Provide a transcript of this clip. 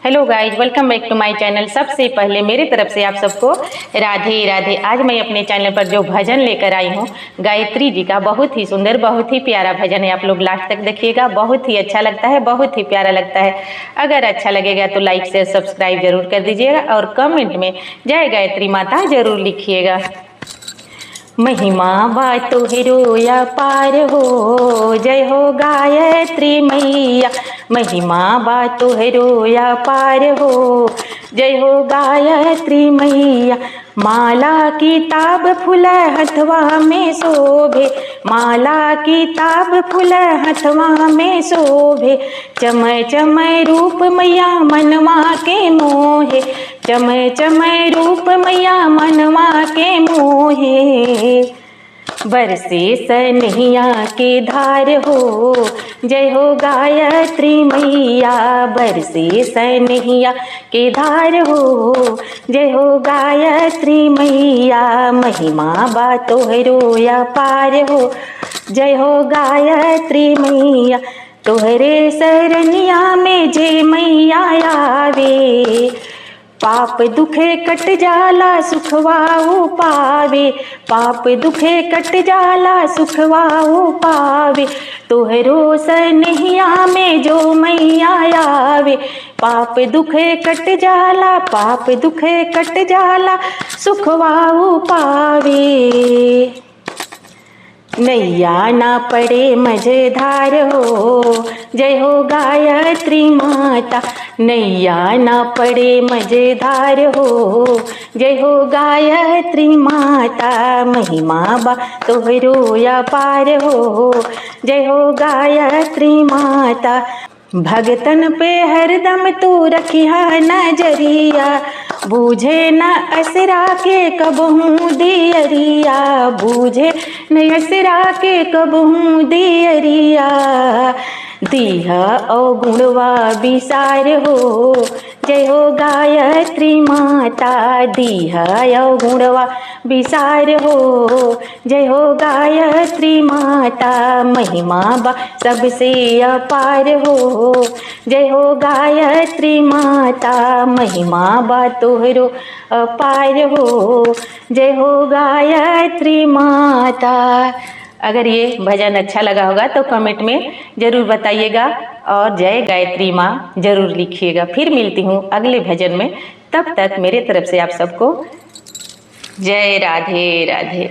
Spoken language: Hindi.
Hello guys, welcome back to my channel. सबसे पहले मेरी तरफ से आप सबको राधे राधे। आज मैं अपने चैनल पर जो भजन लेकर आई हूँ गायत्री जी का, बहुत ही सुंदर, बहुत ही प्यारा भजन है। आप लोग लास्ट तक देखिएगा, बहुत ही अच्छा लगता है, बहुत ही प्यारा लगता है। अगर अच्छा लगेगा तो लाइक शेयर सब्सक्राइब जरूर कर दीजिएगा और कमेंट में जय गायत्री माता जरूर लिखिएगा। महिमा बा तोहरो या पार हो, जय हो गायत्री मैया। महिमा बा तोहरो या पार हो, जय हो गायत्री मैया। माला किताब फूल हथवा में शोभे, माला किताब फूल हथवा में शोभे। चमय चमय रूप मैया मनवा के मोहे, चमय चमय रूप मैया मनवा के मोहे। बरसे सनहिया के धार हो, जय हो गायत्री मैया। बरसे सनहिया के धार हो, जय हो गायत्री मैया। महिमा बा तोहरो या पार हो, जय हो गायत्री मैया। तोहरे सरनिया में जे मैया आवे, पाप दुखे कट जाला सुखवाऊ पावे। पाप दुखे कट जाला सुखवाऊ पावे। तोहरो सनहिया में जो मैया आवे, पाप दुखे कट जाला, पाप दुखे कट जाला सुखवाऊ पावे। नैया ना पड़े मझधार हो, जय हो गायत्री माता। नैया ना पड़े मझधार हो, जय हो गायत्री माता। महिमा बा तोहरो या पार हो, जय हो गायत्री माता। भगतन पे हरदम तू रखिया नजरिया, बूझे न असरा के कबहू दियरिया। बूझे न असरा के कबहू दियरिया। दीहा अवगुणवा विसार हो, जय हो गायत्री माता। दीहा अवगुणवा विसार हो, जय हो गायत्री माता। महिमा बा सबसे अपार हो, जय हो गायत्री माता। महिमा बा तोहरो अपार हो, जय हो गायत्री माता। अगर ये भजन अच्छा लगा होगा तो कमेंट में ज़रूर बताइएगा और जय गायत्री माँ ज़रूर लिखिएगा। फिर मिलती हूँ अगले भजन में, तब तक मेरे तरफ से आप सबको जय राधे राधे।